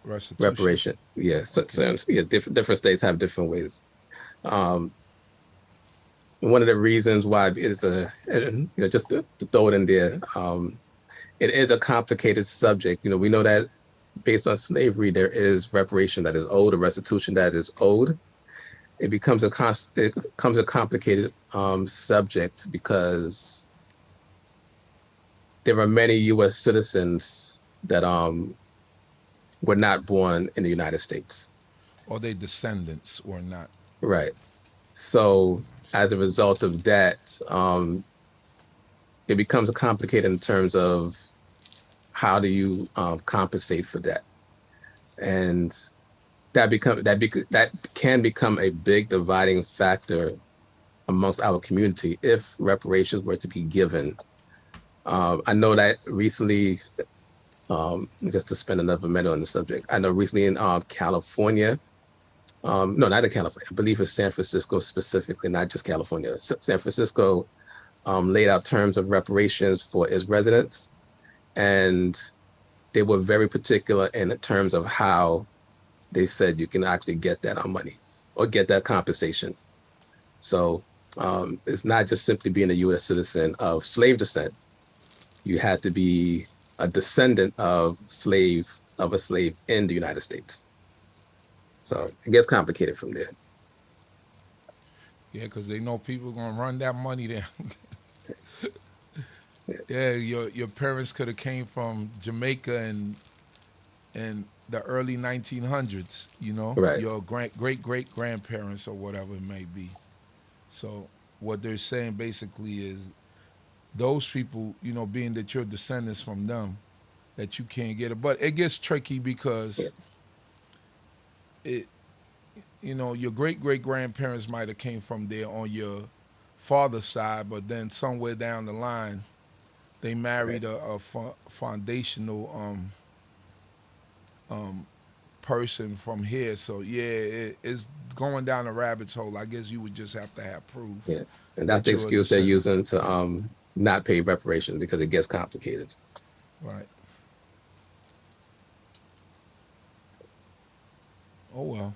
restitution. reparation. Yes, okay. Different states have different ways. One of the reasons why is just to throw it in there. It is a complicated subject. We know that based on slavery, there is reparation that is owed, a restitution that is owed. It becomes a complicated subject because there are many U.S. citizens that were not born in the United States, or their descendants were not. Right. So as a result of that, it becomes complicated in terms of how do you compensate for that, and that can become a big dividing factor amongst our community if reparations were to be given. I know that recently, just to spend another minute on the subject, I know recently in California, no, not in California, I believe it's San Francisco specifically, not just California. San Francisco laid out terms of reparations for its residents, and they were very particular in terms of how they said you can actually get that money or get that compensation. So it's not just simply being a U.S. citizen of slave descent. You had to be a descendant of a slave in the United States. So it gets complicated from there. Yeah, because they know people are going to run that money down. Yeah, your parents could have came from Jamaica and the early 1900s, Right. Your great-great-grandparents or whatever it may be. So what they're saying basically is those people, being that you're descendants from them, that you can't get it. But it gets tricky because your great-great-grandparents might have came from there on your father's side, but then somewhere down the line, they married a foundational person from here. So it's going down a rabbit's hole. I guess you would just have to have proof. Yeah, and that's the excuse they're using to not pay reparations because it gets complicated. Right. Oh well.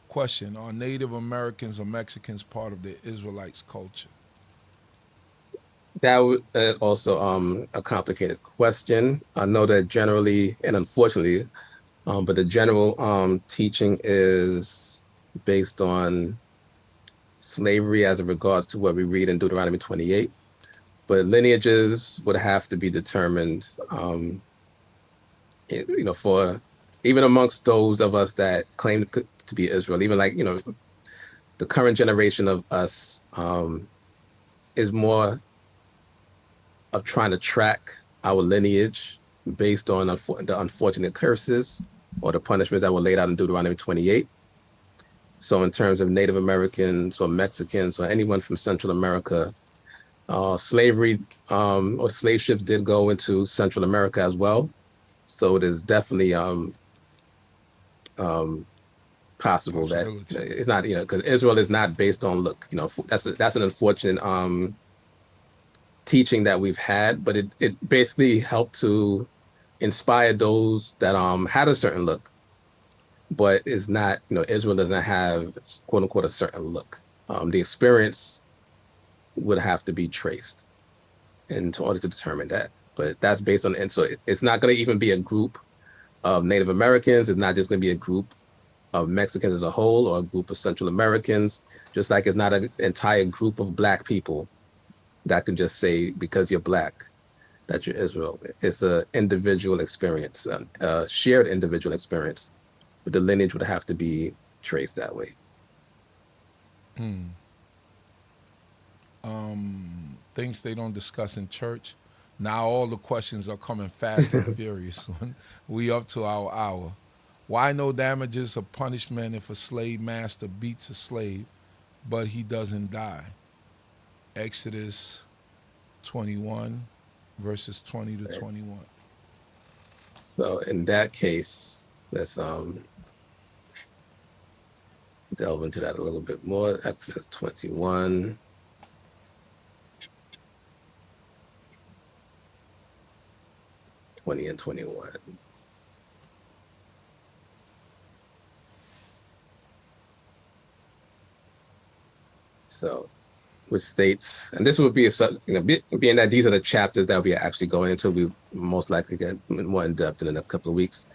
Question: are Native Americans or Mexicans part of the Israelites' culture? That was also a complicated question. I know that generally, and unfortunately, but the general teaching is based on slavery as it regards to what we read in Deuteronomy 28. But lineages would have to be determined, for even amongst those of us that claim to be Israel, even like, the current generation of us is more of trying to track our lineage based on the unfortunate curses or the punishments that were laid out in Deuteronomy 28. So in terms of Native Americans or Mexicans or anyone from Central America, slavery or the slave ships did go into Central America as well. So it is definitely possible that it's not, because Israel is not based on look. That's an unfortunate teaching that we've had, but it basically helped to inspire those that had a certain look, but is not, Israel does not have, quote unquote, a certain look. The experience would have to be traced in order to determine that. But that's based on, and so it's not going to even be a group of Native Americans. It's not just going to be a group of Mexicans as a whole or a group of Central Americans, just like it's not an entire group of Black people that can just say, because you're Black, that you're Israel. It's an individual experience, a shared individual experience, but the lineage would have to be traced that way. Things they don't discuss in church. Now all the questions are coming fast and furious. We up to our hour. Why no damages or punishment if a slave master beats a slave, but he doesn't die? Exodus 21, verses 20 to 21. So in that case, let's delve into that a little bit more. Exodus 21. And 21. So, which states, and this would be being that these are the chapters that we are actually going into, we most likely get more in depth in a couple of weeks.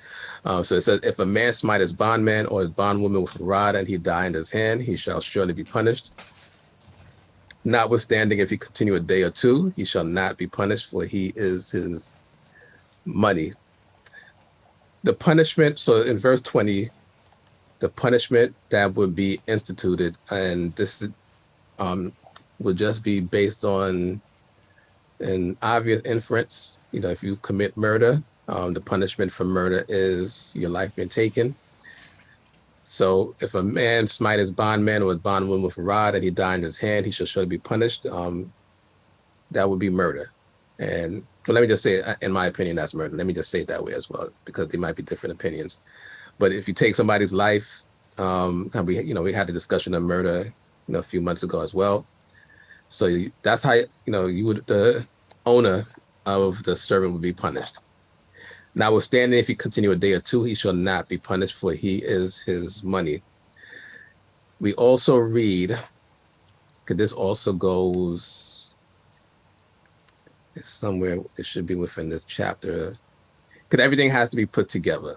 So it says, if a man smite his bondman or his bondwoman with a rod and he die in his hand, he shall surely be punished. Notwithstanding, if he continue a day or two, he shall not be punished, for he is his money. The punishment, so in verse 20, the punishment that would be instituted, and this would just be based on an obvious inference. If you commit murder, the punishment for murder is your life being taken. So if a man smite his bondman or his bondwoman with a rod and he die in his hand, he shall surely be punished. That would be murder. And so let me just say, in my opinion, that's murder. Let me just say it that way as well, because there might be different opinions. But if you take somebody's life, we had a discussion of murder, a few months ago as well. So that's how, the owner of the servant would be punished. Notwithstanding, if he continue a day or two, he shall not be punished, for he is his money. We also read, because this also goes, it's somewhere, it should be within this chapter, because everything has to be put together.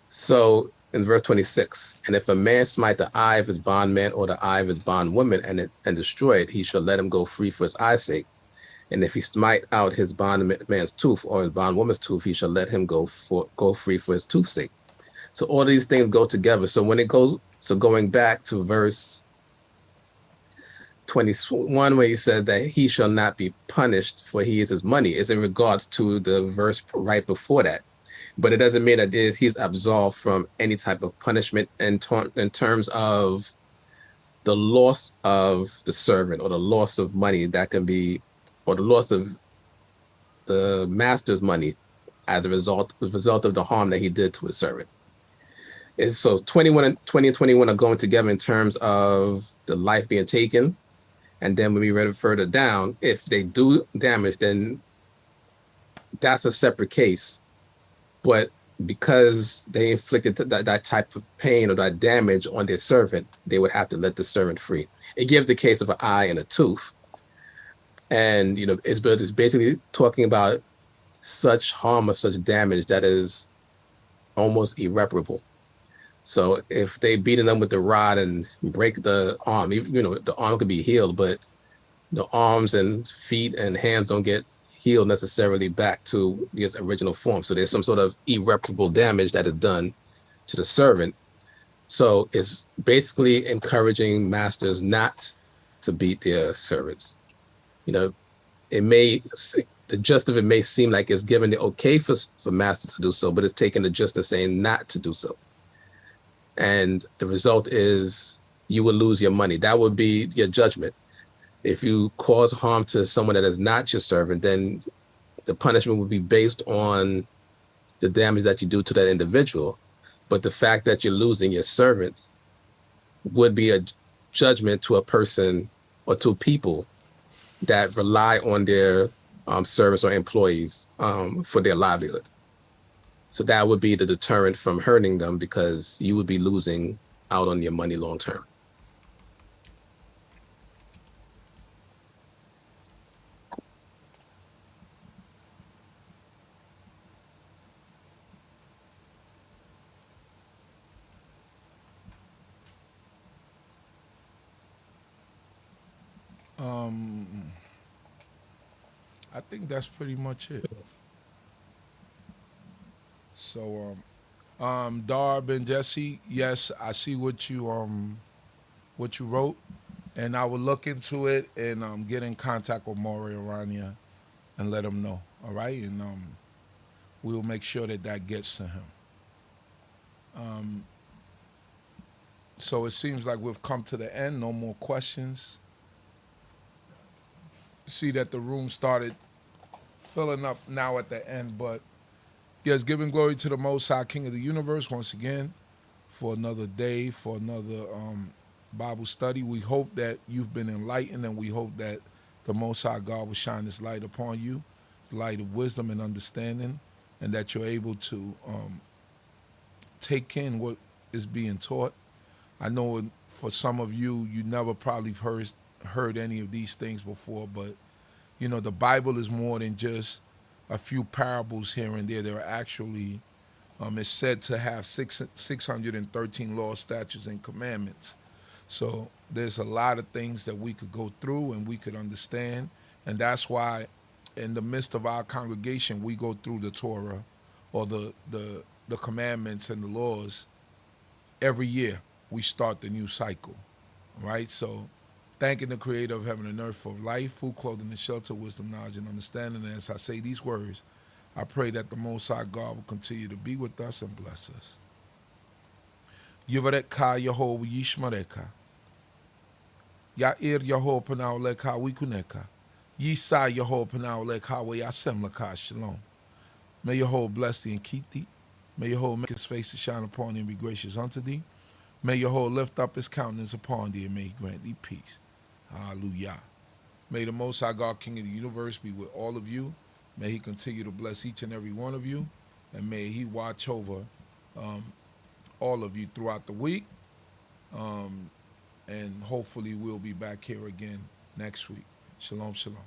So in verse 26, and if a man smite the eye of his bondman or the eye of his bondwoman and destroy it, he shall let him go free for his eye's sake. And if he smite out his bondman's tooth or his bondwoman's tooth, he shall let him go free for his tooth's sake. So all these things go together. So going back to verse 21, where he says that he shall not be punished, for he is his money, is in regards to the verse right before that. But it doesn't mean that he's absolved from any type of punishment in terms of the loss of the servant or the loss of money that can be, or the loss of the master's money as a result of the harm that he did to his servant. So 20 and 21 are going together in terms of the life being taken. And then when we read it further down, if they do damage, then that's a separate case. But because they inflicted that type of pain or that damage on their servant, they would have to let the servant free. It gives the case of an eye and a tooth. And, it's basically talking about such harm or such damage that is almost irreparable. So if they beating them with the rod and break the arm, the arm could be healed, but the arms and feet and hands don't get heal necessarily back to its original form. So there's some sort of irreparable damage that is done to the servant. So it's basically encouraging masters not to beat their servants. You know, the gist of it may seem like it's given the okay for masters to do so, but it's taken the gist of saying not to do so. And the result is you will lose your money. That would be your judgment. If you cause harm to someone that is not your servant, then the punishment would be based on the damage that you do to that individual. But the fact that you're losing your servant would be a judgment to a person or to people that rely on their servants or employees for their livelihood. So that would be the deterrent from hurting them, because you would be losing out on your money long term. I think that's pretty much it. So, Darb and Jesse, yes, I see what you wrote, and I will look into it and get in contact with Maury Arania and let him know. All right, and we will make sure that that gets to him. So it seems like we've come to the end. No more questions. See that the room started filling up now at the end, but yes, giving glory to the Most High King of the universe once again for another day, for another Bible study. We hope that you've been enlightened, and we hope that the Most High God will shine His light upon you, the light of wisdom and understanding, and that you're able to take in what is being taught. I know for some of you, you never probably heard any of these things before, but you know, the Bible is more than just a few parables here and there. There are actually, it's said to have 613 laws, statutes, and commandments. So there's a lot of things that we could go through and we could understand. And that's why in the midst of our congregation, we go through the Torah or the commandments and the laws every year. We start the new cycle, right? So thanking the creator of heaven and earth for life, food, clothing, and shelter, wisdom, knowledge, and understanding. And as I say these words, I pray that the Most High God will continue to be with us and bless us. Yivareka Yehovah Yishmareka. Ya'ir Yehovah Panao Leka Wikuneka. Yisa Yehovah Panao Leka Wayasem Leka Shalom. May Yehovah bless thee and keep thee. May Yehovah make his face to shine upon thee and be gracious unto thee. May Yehovah lift up his countenance upon thee and may he grant thee peace. Hallelujah. May the Most High God, King of the universe, be with all of you. May he continue to bless each and every one of you. And may he watch over all of you throughout the week. And hopefully we'll be back here again next week. Shalom, shalom.